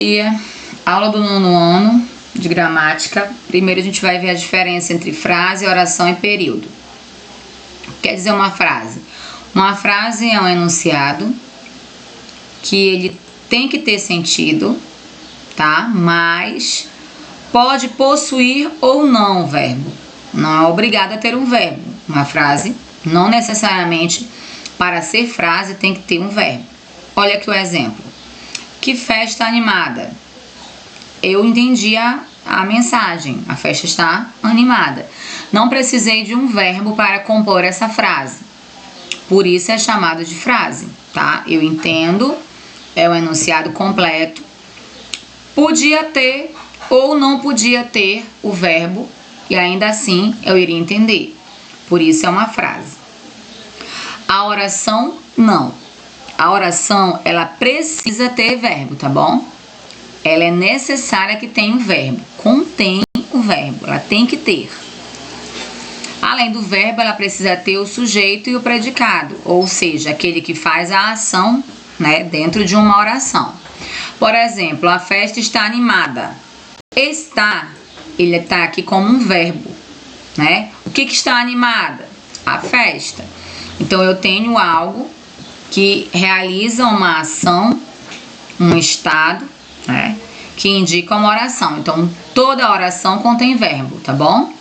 dia, aula do 9º ano de gramática. Primeiro a gente vai ver a diferença entre frase, oração e período. Quer dizer uma frase? Uma frase é um enunciado que ele tem que ter sentido, tá? Mas pode possuir ou não o verbo. Não é obrigado a ter um verbo. Uma frase, não necessariamente para ser frase, tem que ter um verbo. Olha aqui o exemplo. Que festa animada. Eu entendi a mensagem. A festa está animada. Não precisei de um verbo para compor essa frase. Por isso é chamado de frase, tá? Eu entendo, é o enunciado completo. Podia ter ou não podia ter o verbo e ainda assim eu iria entender. Por isso é uma frase. A oração, não. A oração, ela precisa ter verbo, tá bom? Ela é necessária que tenha um verbo. Contém o verbo, ela tem que ter. Além do verbo, ela precisa ter o sujeito e o predicado, ou seja, aquele que faz a ação, né, dentro de uma oração. Por exemplo, a festa está animada. Está, ele está aqui como um verbo, né? O que está animada? A festa. Então, eu tenho algo que realiza uma ação, um estado, né, que indica uma oração. Então, toda oração contém verbo, tá bom?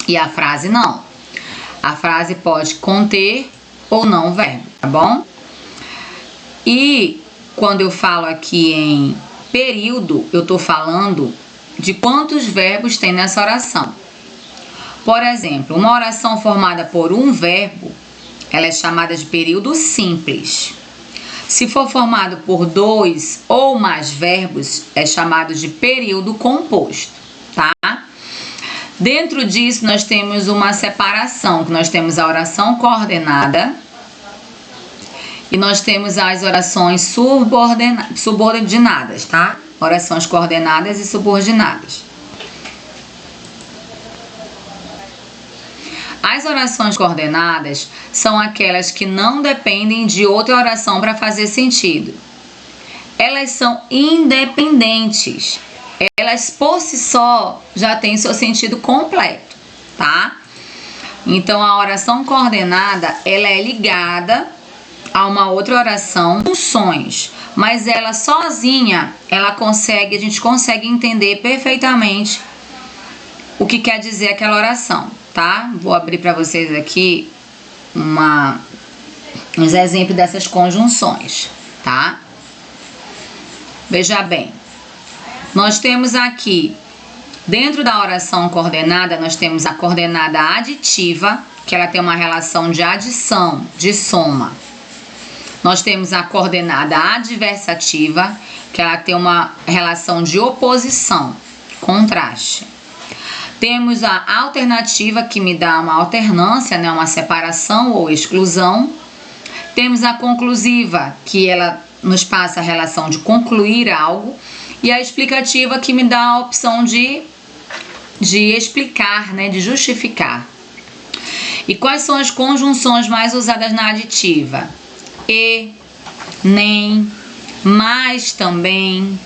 E a frase não. A frase pode conter ou não verbo, tá bom? E quando eu falo aqui em período, eu tô falando de quantos verbos tem nessa oração. Por exemplo, uma oração formada por um verbo, ela é chamada de período simples. Se for formado por 2 ou mais verbos, é chamado de período composto, tá? Dentro disso, nós temos uma separação, que nós temos a oração coordenada e nós temos as orações subordinadas, tá? Orações coordenadas e subordinadas. As orações coordenadas são aquelas que não dependem de outra oração para fazer sentido. Elas são independentes. Elas por si só já têm seu sentido completo, tá? Então a oração coordenada, ela é ligada a uma outra oração, funções, mas ela sozinha, a gente consegue entender perfeitamente o que quer dizer aquela oração, tá? Vou abrir para vocês aqui uns exemplos dessas conjunções, tá? Veja bem, nós temos aqui, dentro da oração coordenada, nós temos a coordenada aditiva, que ela tem uma relação de adição, de soma. Nós temos a coordenada adversativa, que ela tem uma relação de oposição, contraste. Temos a alternativa, que me dá uma alternância, né, uma separação ou exclusão. Temos a conclusiva, que ela nos passa a relação de concluir algo. E a explicativa, que me dá a opção de explicar, né, de justificar. E quais são as conjunções mais usadas na aditiva? E, nem, mais também,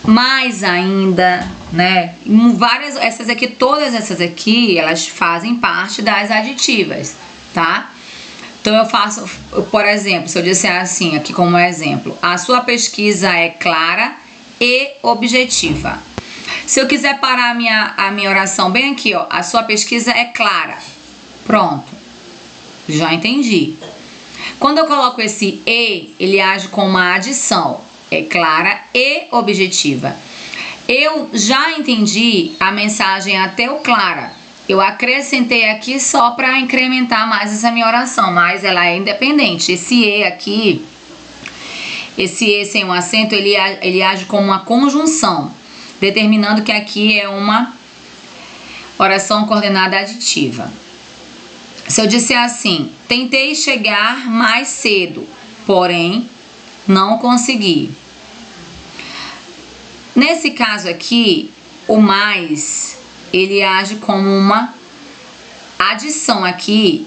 mais ainda, né? Todas essas aqui, elas fazem parte das aditivas, tá? Então eu faço, por exemplo, se eu disser assim, aqui como exemplo, a sua pesquisa é clara e objetiva. Se eu quiser parar a minha oração bem aqui, ó, a sua pesquisa é clara. Pronto, já entendi. Quando eu coloco esse e, ele age como uma adição, é clara e objetiva. Eu já entendi a mensagem até o clara. Eu acrescentei aqui só para incrementar mais essa minha oração, mas ela é independente. Esse e aqui, esse e sem um acento, ele age como uma conjunção, determinando que aqui é uma oração coordenada aditiva. Se eu disser assim, tentei chegar mais cedo, porém não consegui. Nesse caso aqui, o mais, ele age como uma adição aqui,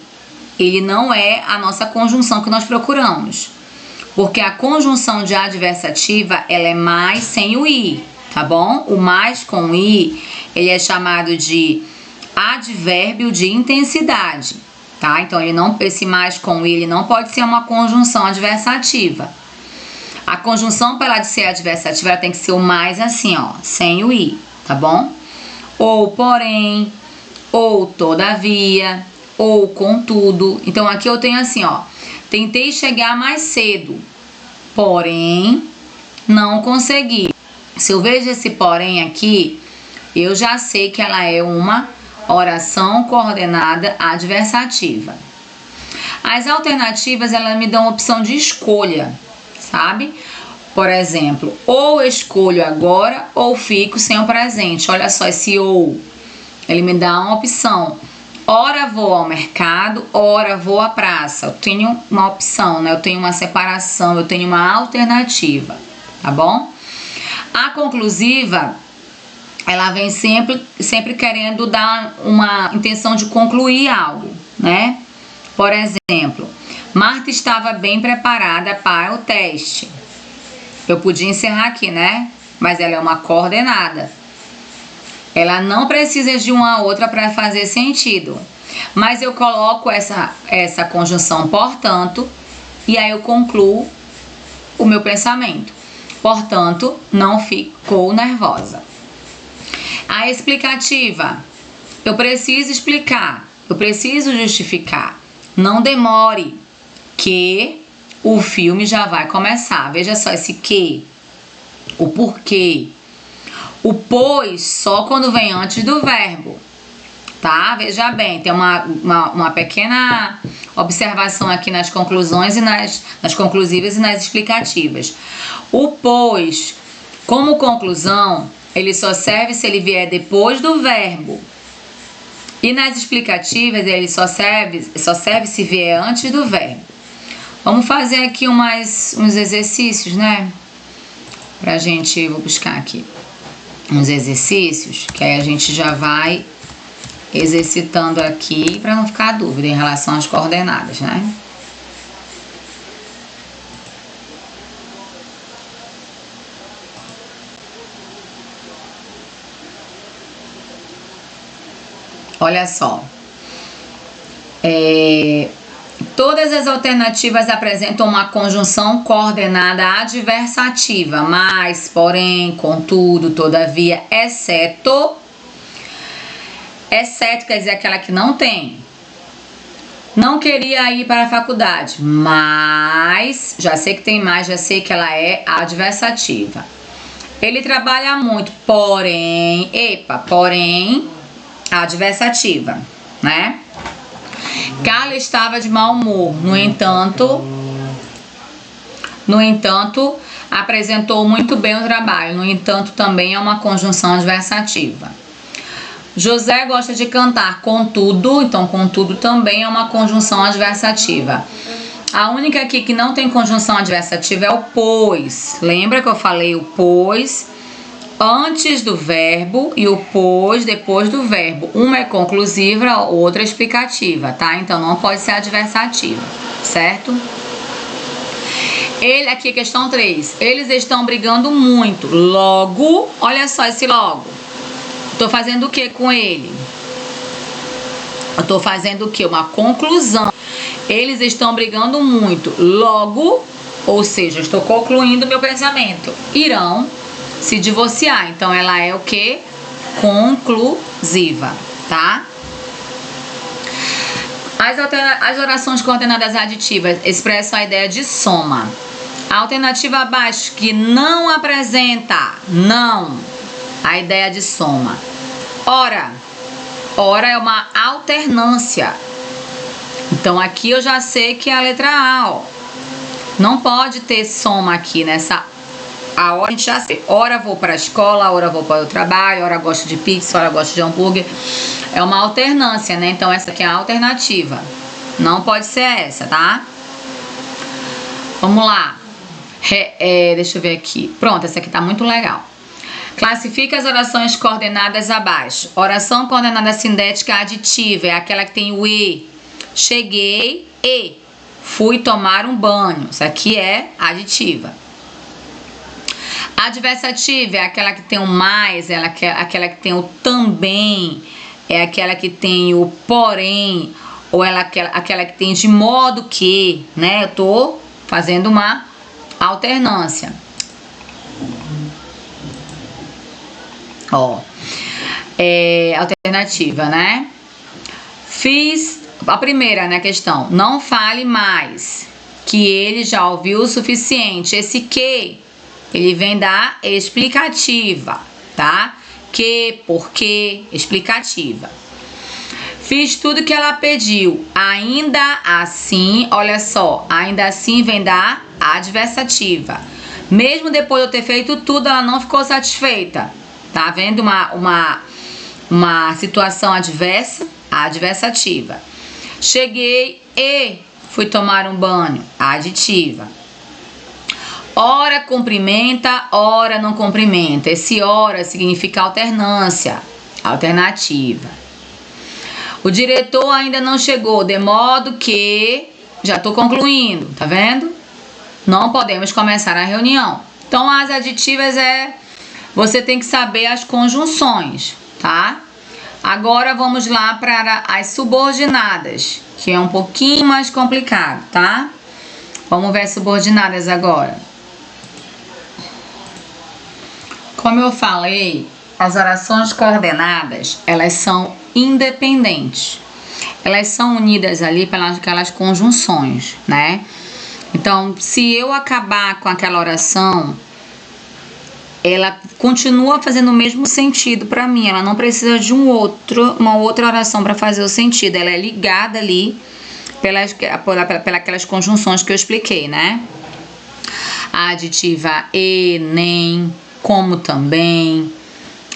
ele não é a nossa conjunção que nós procuramos. Porque a conjunção de adversativa, ela é mais sem o i, tá bom? O mais com o i, ele é chamado de advérbio de intensidade, tá? Então, esse mais com o i, ele não pode ser uma conjunção adversativa. A conjunção, para ela de ser adversativa, ela tem que ser o mais assim, ó, sem o i, tá bom? Ou porém, ou todavia, ou contudo. Então, aqui eu tenho assim, ó, tentei chegar mais cedo, porém, não consegui. Se eu vejo esse porém aqui, eu já sei que ela é uma oração coordenada adversativa. As alternativas, elas me dão opção de escolha, sabe? Por exemplo, ou escolho agora ou fico sem o presente. Olha só, esse ou, ele me dá uma opção. Ora vou ao mercado, ora vou à praça. Eu tenho uma opção, né? Eu tenho uma separação, eu tenho uma alternativa, tá bom? A conclusiva, ela vem sempre querendo dar uma intenção de concluir algo, né? Por exemplo, Marta estava bem preparada para o teste. Eu podia encerrar aqui, né? Mas ela é uma coordenada. Ela não precisa de uma outra para fazer sentido. Mas eu coloco essa conjunção portanto, e aí eu concluo o meu pensamento. Portanto, não ficou nervosa. A explicativa. Eu preciso explicar. Eu preciso justificar. Não demore, que o filme já vai começar. Veja só esse que, o porquê. O pois só quando vem antes do verbo, tá? Veja bem, tem uma pequena observação aqui nas conclusões e nas conclusivas e nas explicativas. O pois, como conclusão, ele só serve se ele vier depois do verbo. E nas explicativas, ele só serve se vier antes do verbo. Vamos fazer aqui uns exercícios, né? Pra gente, vou buscar aqui uns exercícios, que aí a gente já vai exercitando aqui para não ficar dúvida em relação às coordenadas, né? Olha só. Todas as alternativas apresentam uma conjunção coordenada adversativa, mas, porém, contudo, todavia, exceto quer dizer aquela que não tem. Não queria ir para a faculdade, mas, já sei que tem mais, já sei que ela é adversativa. Ele trabalha muito, porém, adversativa, né? Carla estava de mau humor, no entanto, apresentou muito bem o trabalho. No entanto, também é uma conjunção adversativa. José gosta de cantar, contudo, então contudo também é uma conjunção adversativa. A única aqui que não tem conjunção adversativa é o pois. Lembra que eu falei o pois antes do verbo e o pois depois do verbo. Uma é conclusiva, outra é explicativa, tá? Então não pode ser adversativa, certo? Ele aqui, questão 3. Eles estão brigando muito. Logo, olha só esse logo. Tô fazendo o que com ele? Eu tô fazendo o que? Uma conclusão. Eles estão brigando muito. Logo, ou seja, estou concluindo meu pensamento. Irão se divorciar. Então ela é o que? Conclusiva, tá? As orações coordenadas aditivas expressam a ideia de soma. A alternativa abaixo que não apresenta, a ideia de soma. Ora é uma alternância. Então aqui eu já sei que é a letra A, ó. Não pode ter soma aqui nessa. A hora a gente já sei. Ora vou para a escola, ora vou para o trabalho, ora gosto de pizza, ora gosto de hambúrguer. É uma alternância, né? Então essa aqui é a alternativa. Não pode ser essa, tá? Vamos lá. Deixa eu ver aqui. Pronto, essa aqui tá muito legal. Classifica as orações coordenadas abaixo. Oração coordenada sindética aditiva é aquela que tem o e. Cheguei e fui tomar um banho. Isso aqui é aditiva. Adversativa é aquela que tem o mais, aquela que tem o também, é aquela que tem o porém, ou aquela que tem de modo que, né? Eu tô fazendo uma alternância. Ó, alternativa, né? Fiz a primeira, né, questão. Não fale mais, que ele já ouviu o suficiente. Esse que, ele vem da explicativa, tá? Que, porque, explicativa. Fiz tudo que ela pediu. Ainda assim, olha só, ainda assim vem da adversativa. Mesmo depois de eu ter feito tudo, ela não ficou satisfeita. Tá vendo uma situação adversa? Adversativa. Cheguei e fui tomar um banho. Aditiva. Ora cumprimenta, ora não cumprimenta. Esse ora significa alternância. Alternativa. O diretor ainda não chegou, de modo que... Já estou concluindo, tá vendo? Não podemos começar a reunião. Então, as aditivas você tem que saber as conjunções, tá? Agora, vamos lá para as subordinadas, que é um pouquinho mais complicado, tá? Vamos ver as subordinadas agora. Como eu falei, as orações coordenadas, elas são independentes. Elas são unidas ali pelas aquelas conjunções, né? Então, se eu acabar com aquela oração, ela continua fazendo o mesmo sentido para mim. Ela não precisa de uma outra oração para fazer o sentido. Ela é ligada ali pelas aquelas conjunções que eu expliquei, né? A aditiva e, nem, como também.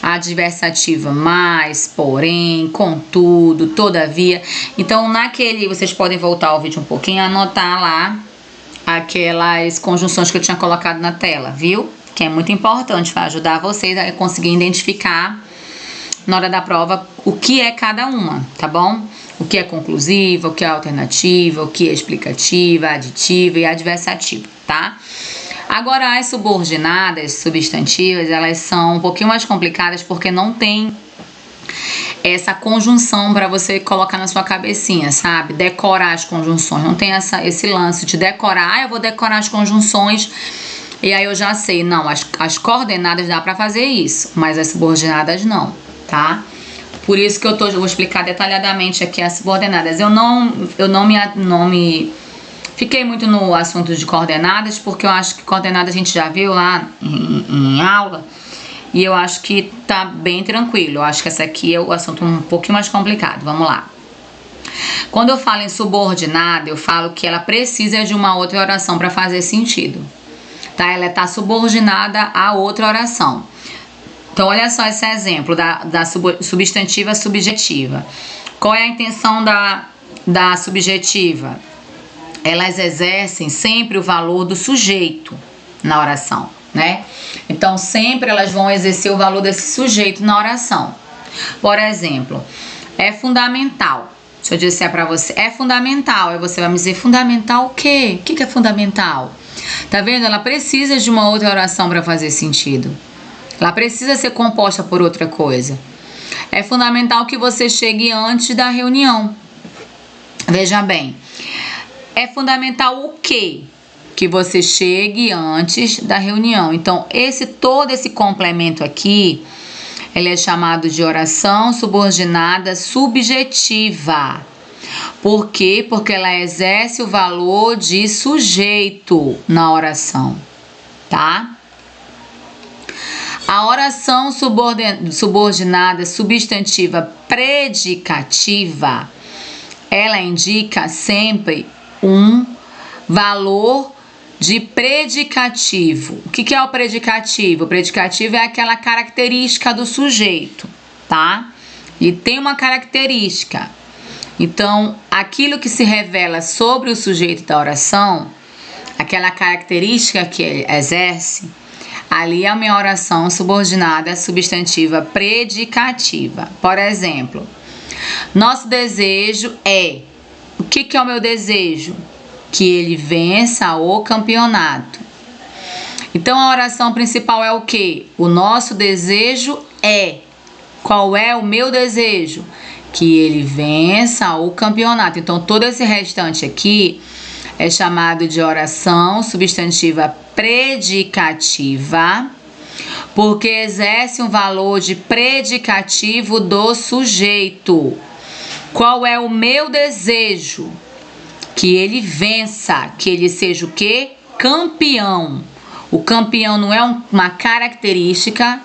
A adversativa mais, porém, contudo, todavia. Então, vocês podem voltar o vídeo um pouquinho e anotar lá aquelas conjunções que eu tinha colocado na tela, viu? Que é muito importante para ajudar vocês a conseguir identificar na hora da prova o que é cada uma, tá bom? O que é conclusiva, o que é alternativa, o que é explicativa, aditiva e adversativa, tá? Agora, as subordinadas substantivas, elas são um pouquinho mais complicadas porque não tem essa conjunção para você colocar na sua cabecinha, sabe? Decorar as conjunções. Não tem esse lance de decorar. Eu vou decorar as conjunções e aí eu já sei. Não, as coordenadas dá para fazer isso, mas as subordinadas não, tá? Por isso que eu vou explicar detalhadamente aqui as subordinadas. Eu não me fiquei muito no assunto de coordenadas, porque eu acho que coordenadas a gente já viu lá em aula, e eu acho que tá bem tranquilo. Eu acho que essa aqui é o assunto um pouquinho mais complicado. Vamos lá. Quando eu falo em subordinada, eu falo que ela precisa de uma outra oração para fazer sentido, tá? Ela tá subordinada a outra oração. Então, olha só esse exemplo da substantiva subjetiva. Qual é a intenção da subjetiva? Elas exercem sempre o valor do sujeito na oração, né? Então, sempre elas vão exercer o valor desse sujeito na oração. Por exemplo, é fundamental. Se eu disser pra você, é fundamental, aí você vai me dizer, fundamental o quê? O que é fundamental? Tá vendo? Ela precisa de uma outra oração para fazer sentido. Ela precisa ser composta por outra coisa. É fundamental que você chegue antes da reunião. Veja bem. É fundamental o quê? Que você chegue antes da reunião. Então, todo esse complemento aqui, ele é chamado de oração subordinada subjetiva. Por quê? Porque ela exerce o valor de sujeito na oração, tá? A oração subordinada substantiva predicativa, ela indica sempre um valor de predicativo. O que é o predicativo? O predicativo é aquela característica do sujeito, tá? E tem uma característica. Então, aquilo que se revela sobre o sujeito da oração, aquela característica que ele exerce, ali é a minha oração subordinada substantiva predicativa. Por exemplo, nosso desejo é... O que é o meu desejo? que ele vença o campeonato. Então a oração principal é o quê? O nosso desejo é. Qual é o meu desejo? Que ele vença o campeonato. Então todo esse restante aqui é chamado de oração substantiva predicativa, porque exerce um valor de predicativo do sujeito. Qual é o meu desejo? Que ele vença, que ele seja o quê? Campeão. O campeão não é uma característica,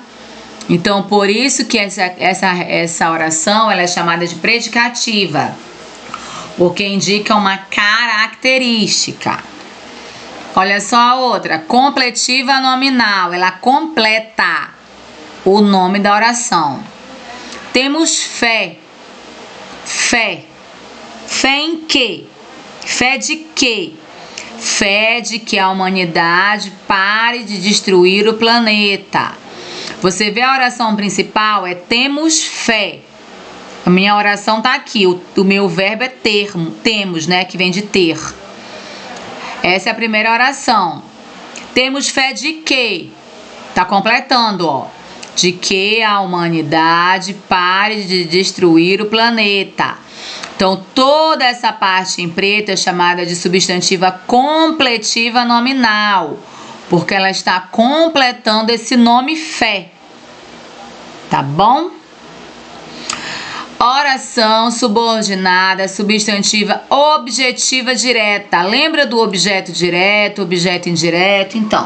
então por isso que essa oração ela é chamada de predicativa, porque indica uma característica. Olha só a outra, completiva nominal, ela completa o nome da oração. Temos fé. Fé. Fé em quê? Fé de quê? Fé de que a humanidade pare de destruir o planeta. Você vê a oração principal, é temos fé. A minha oração tá aqui, o meu verbo é temos, né, que vem de ter. Essa é a primeira oração. Temos fé de quê? Tá completando, ó. De que a humanidade pare de destruir o planeta. Então, toda essa parte em preto é chamada de substantiva completiva nominal, porque ela está completando esse nome fé. Tá bom? Oração subordinada, substantiva objetiva direta. Lembra do objeto direto, objeto indireto? Então,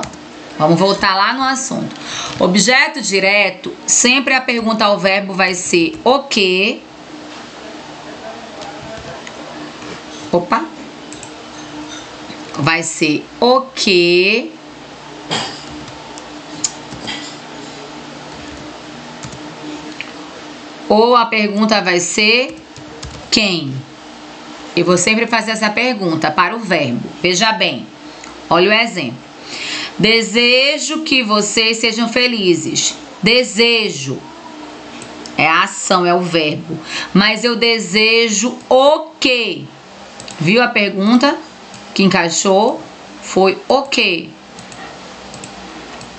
vamos voltar lá no assunto. Objeto direto, sempre a pergunta ao verbo vai ser o que. Opa! Vai ser o que. Ou a pergunta vai ser quem? Eu vou sempre fazer essa pergunta para o verbo. Veja bem, olha o exemplo. Desejo que vocês sejam felizes. Desejo. É a ação, é o verbo. Mas eu desejo o quê? Viu a pergunta que encaixou? Foi o quê?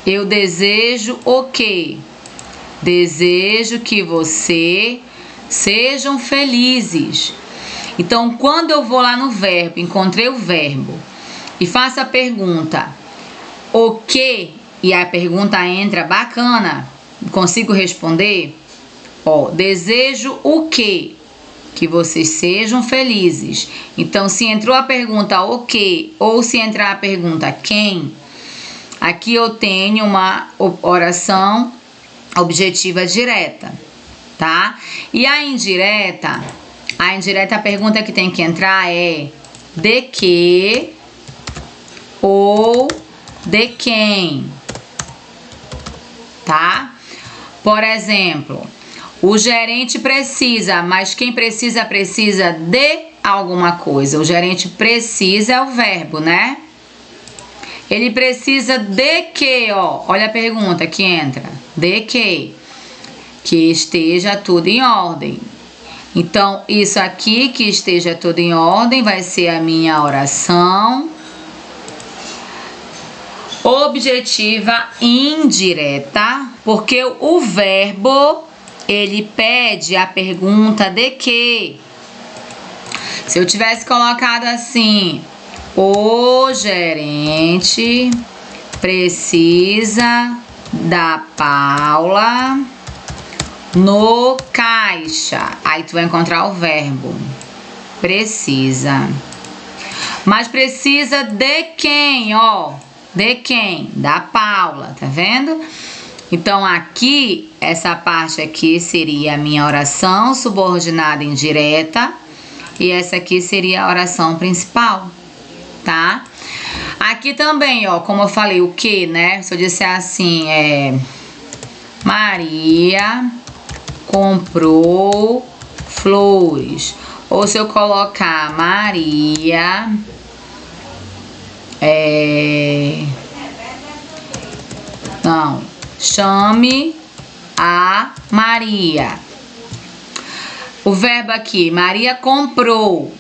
Eu desejo o quê? Desejo que você sejam felizes. Então, quando eu vou lá no verbo, encontrei o verbo e faço a pergunta, o que? E a pergunta entra bacana, consigo responder? Ó, desejo o quê? Que vocês sejam felizes. Então, se entrou a pergunta o que ou se entrar a pergunta quem, aqui eu tenho uma oração objetiva direta, tá? E a indireta a pergunta que tem que entrar é de que ou de quem, tá? Por exemplo, o gerente precisa, mas quem precisa de alguma coisa. O gerente precisa é o verbo, né? Ele precisa de quê, ó? Olha a pergunta que entra. De quê? Que esteja tudo em ordem. Então, isso aqui, que esteja tudo em ordem, vai ser a minha oração objetiva indireta, porque o verbo, ele pede a pergunta de quê? Se eu tivesse colocado assim, o gerente precisa da Paula no caixa. Aí tu vai encontrar o verbo. Precisa. Mas precisa de quem, ó? De quem? Da Paula, tá vendo? Então aqui, essa parte aqui seria a minha oração subordinada indireta. E essa aqui seria a oração principal, tá? Aqui também, ó, como eu falei, o que, né? Se eu disser assim, Maria comprou flores. Ou se eu colocar Maria não, chame a Maria. O verbo aqui, Maria comprou.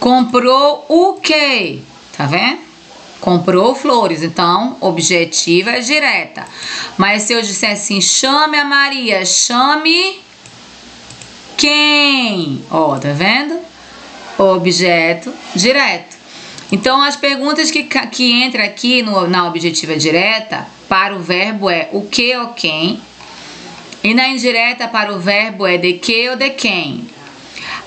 Comprou o quê? Tá vendo? Comprou flores, então objetiva é direta. Mas se eu disser assim, chame a Maria, chame quem? Ó, tá vendo? Objeto direto. Então as perguntas que entram aqui na objetiva direta para o verbo é o que ou quem. E na indireta para o verbo é de que ou de quem.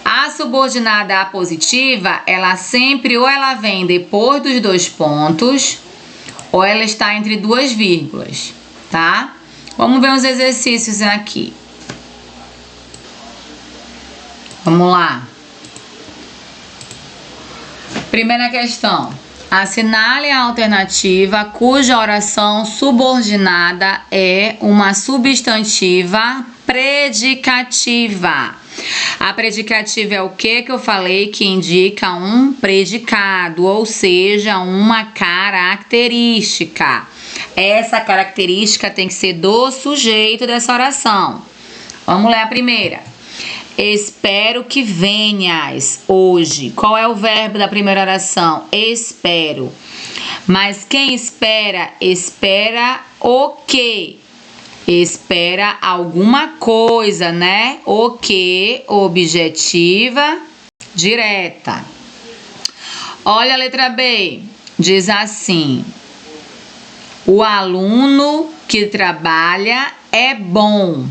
A subordinada à positiva, ela sempre ou ela vem depois dos dois pontos, ou ela está entre duas vírgulas, tá? Vamos ver uns exercícios aqui. Vamos lá. Primeira questão. Assinale a alternativa cuja oração subordinada é uma substantiva predicativa. A predicativa é o que eu falei que indica um predicado, ou seja, uma característica. Essa característica tem que ser do sujeito dessa oração. Vamos ler a primeira. Espero que venhas hoje. Qual é o verbo da primeira oração? Espero. Mas quem espera? Espera o quê? Espera alguma coisa, né? O que? Objetiva direta. Olha a letra B. Diz assim: o aluno que trabalha é bom.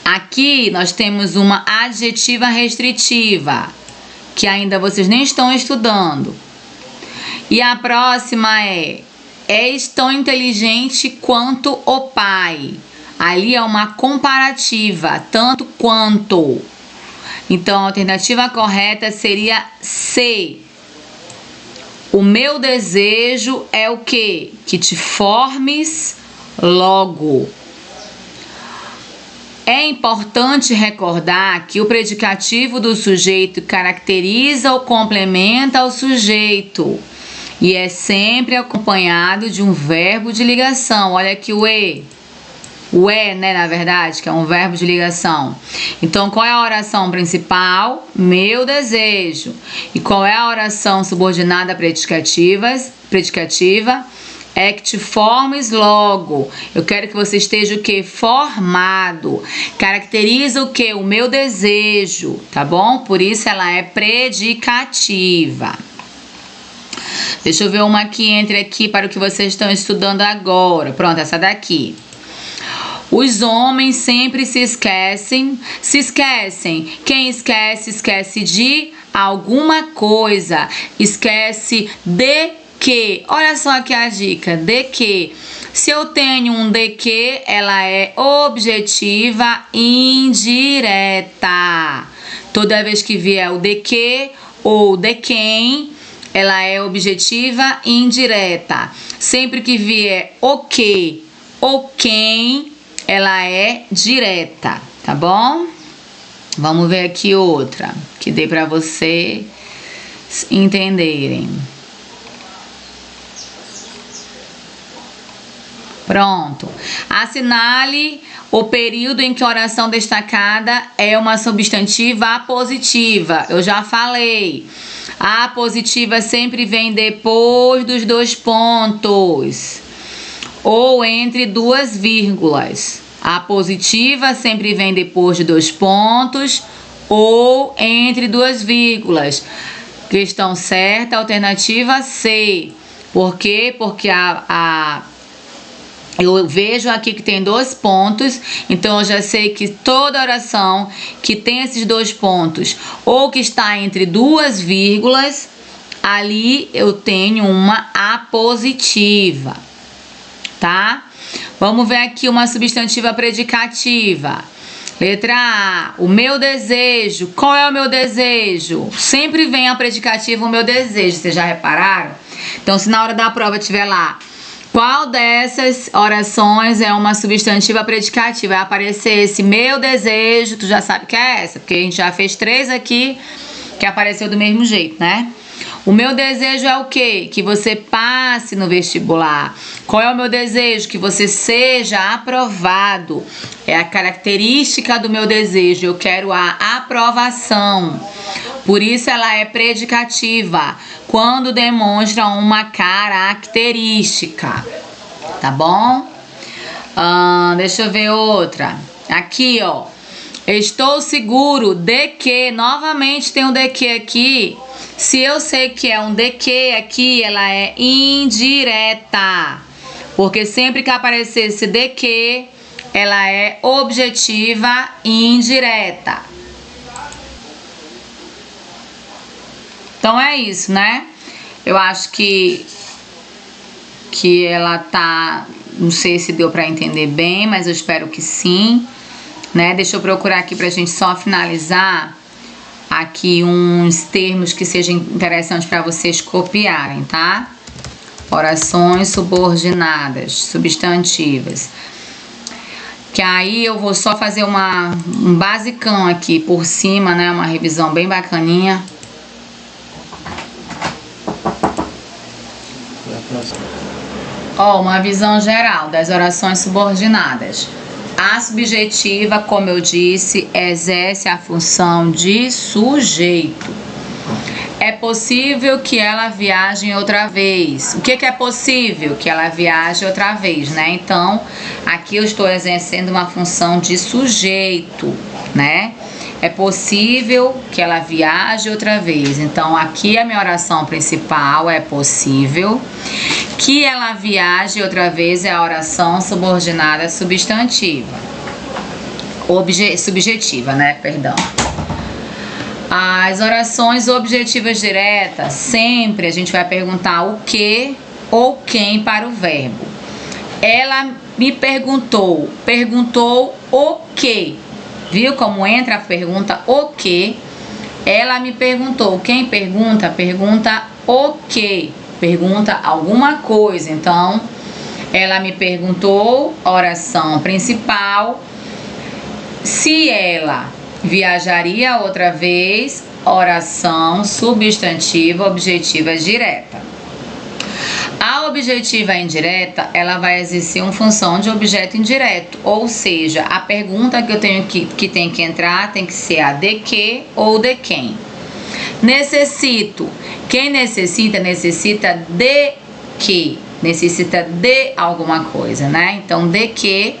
Aqui nós temos uma adjetiva restritiva, que ainda vocês nem estão estudando. E a próxima é tão inteligente quanto o pai. Ali é uma comparativa, tanto quanto. Então a alternativa correta seria C. O meu desejo é o quê? Que te formes logo. É importante recordar que o predicativo do sujeito caracteriza ou complementa o sujeito e é sempre acompanhado de um verbo de ligação. Olha aqui o E. O é, né, na verdade, que é um verbo de ligação. Então, qual é a oração principal? Meu desejo. E qual é a oração subordinada predicativa? É que te formes logo. Eu quero que você esteja o quê? Formado. Caracteriza o quê? O meu desejo, tá bom? Por isso ela é predicativa. Deixa eu ver uma que entre aqui para o que vocês estão estudando agora. Pronto, essa daqui. Os homens sempre se esquecem. Se esquecem. Quem esquece, esquece de alguma coisa. Esquece de que. Olha só aqui a dica. De que. Se eu tenho um de que, ela é objetiva indireta. Toda vez que vier o de que ou de quem, ela é objetiva indireta. Sempre que vier o que ou quem, ela é direta, tá bom? Vamos ver aqui outra, que dê para vocês entenderem. Pronto. Assinale o período em que a oração destacada é uma substantiva apositiva. Eu já falei. A apositiva sempre vem depois dos dois pontos ou entre duas vírgulas. A apositiva sempre vem depois de dois pontos ou entre duas vírgulas. Questão certa, alternativa C. Por quê? Porque eu vejo aqui que tem dois pontos, então eu já sei que toda oração que tem esses dois pontos ou que está entre duas vírgulas, ali eu tenho uma apositiva, tá? Vamos ver aqui uma substantiva predicativa. Letra A, o meu desejo. Qual é o meu desejo? Sempre vem a predicativa o meu desejo, vocês já repararam? Então, se na hora da prova tiver lá, qual dessas orações é uma substantiva predicativa? Vai aparecer esse meu desejo, tu já sabe que é essa, porque a gente já fez 3 aqui que apareceu do mesmo jeito, né? O meu desejo é o quê? Que você passe no vestibular. Qual é o meu desejo? Que você seja aprovado. É a característica do meu desejo. Eu quero a aprovação. Por isso ela é predicativa, quando demonstra uma característica, tá bom? Deixa eu ver outra. Aqui, ó. Estou seguro de que, novamente tem um de que aqui. Se eu sei que é um de que aqui, ela é indireta. Porque sempre que aparecer esse de que, ela é objetiva indireta. Então é isso, né? Eu acho que ela tá... Não sei se deu para entender bem, mas eu espero que sim, né? Deixa eu procurar aqui pra gente só finalizar aqui uns termos que sejam interessantes para vocês copiarem, tá? Orações subordinadas, substantivas. Que aí eu vou só fazer um basicão aqui por cima, né? Uma revisão bem bacaninha. Ó, uma visão geral das orações subordinadas. A subjetiva, como eu disse, exerce a função de sujeito. É possível que ela viaje outra vez. O que é possível? Que ela viaje outra vez, né? Então, aqui eu estou exercendo uma função de sujeito, né? É possível que ela viaje outra vez. Então, aqui a minha oração principal é possível que ela viaje outra vez, é a oração subordinada substantiva. Subjetiva, né? Perdão. As orações objetivas diretas, sempre a gente vai perguntar o que ou quem para o verbo. Ela me perguntou o que. Viu como entra a pergunta o que? Ela me perguntou. Quem pergunta, pergunta o que. Pergunta alguma coisa. Então, ela me perguntou, oração principal. Se ela viajaria outra vez, oração substantiva objetiva direta. A objetiva indireta, ela vai exercer uma função de objeto indireto, ou seja, a pergunta que eu tenho que tem que entrar tem que ser a de que ou de quem. Necessito. Quem necessita, necessita de que. Necessita de alguma coisa, né? Então, de que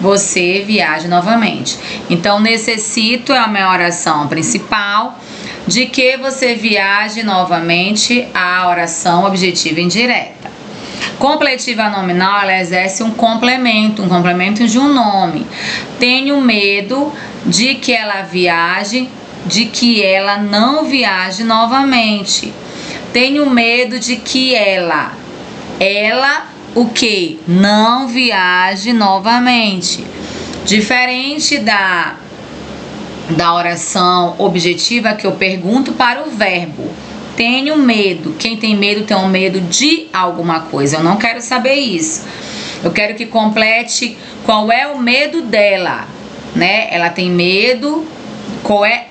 você viaje novamente. Então, necessito é a minha oração principal. De que você viaje novamente, a oração objetiva indireta. Completiva nominal, ela exerce um complemento de um nome. Tenho medo de que ela viaje, de que ela não viaje novamente. Tenho medo de que ela o que? Não viaje novamente. Diferente da oração objetiva que eu pergunto para o verbo. Tenho medo. Quem tem medo tem um medo de alguma coisa. Eu não quero saber isso. Eu quero que complete qual é o medo dela, né? Ela tem medo. Qual é?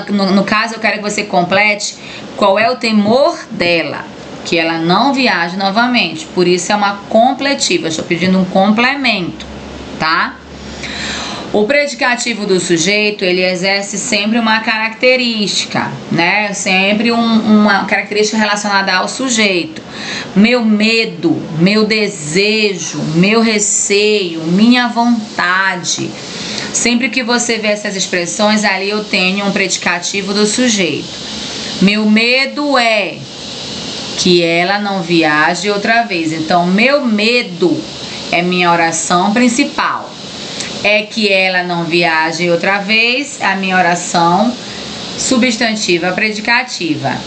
No caso, eu quero que você complete qual é o temor dela. Que ela não viaje novamente. Por isso é uma completiva. Eu estou pedindo um complemento, tá? O predicativo do sujeito, ele exerce sempre uma característica, né? Sempre uma característica relacionada ao sujeito. Meu medo, meu desejo, meu receio, minha vontade. Sempre que você vê essas expressões, ali eu tenho um predicativo do sujeito. Meu medo é que ela não viaje outra vez. Então, meu medo é minha oração principal. É que ela não viaje outra vez, a minha oração substantiva predicativa.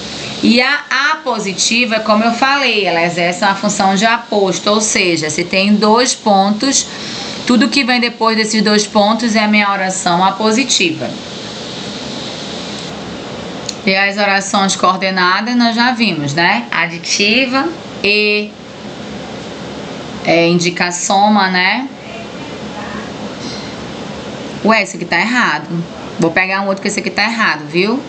E a apositiva, como eu falei, ela exerce uma função de aposto, ou seja, se tem 2 pontos, tudo que vem depois desses 2 pontos é a minha oração apositiva. E as orações coordenadas nós já vimos, né? Aditiva e indica-soma, né? Ué, esse aqui tá errado. Vou pegar um outro que esse aqui tá errado, viu?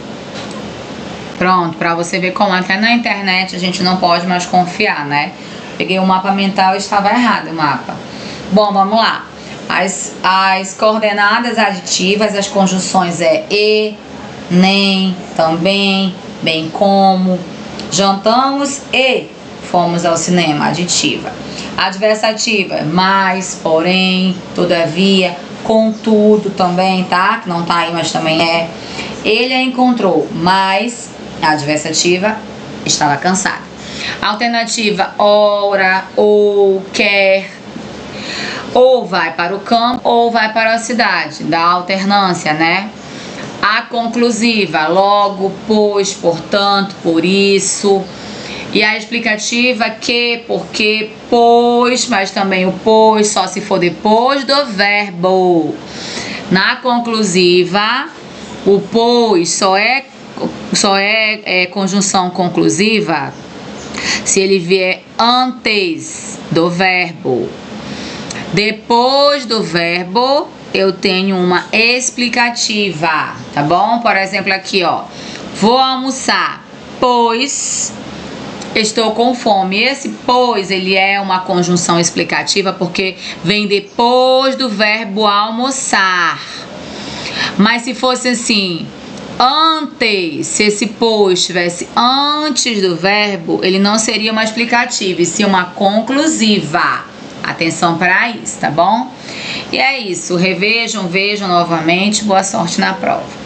Pronto, pra você ver como até na internet a gente não pode mais confiar, né? Peguei o mapa mental e estava errado o mapa. Bom, vamos lá. As coordenadas aditivas, as conjunções é e, nem, também, bem como. Jantamos e fomos ao cinema. Aditiva. Adversativa, mais, porém, todavia, contudo também, tá? Que não tá aí, mas também é. Ele a encontrou, mas, adversativa, estava cansado. Alternativa, ora, ou, quer, ou vai para o campo ou vai para a cidade, da alternância, né? A conclusiva, logo, pois, portanto, por isso. E a explicativa, que, porque, pois, mas também o pois só se for depois do verbo. Na conclusiva, o pois só é conjunção conclusiva se ele vier antes do verbo. Depois do verbo, eu tenho uma explicativa, tá bom? Por exemplo, aqui, ó. Vou almoçar, pois estou com fome. Esse pois, ele é uma conjunção explicativa porque vem depois do verbo almoçar. Mas se fosse assim, antes, se esse pois estivesse antes do verbo, ele não seria uma explicativa, e sim uma conclusiva. Atenção para isso, tá bom? E é isso. Revejam, vejam novamente. Boa sorte na prova.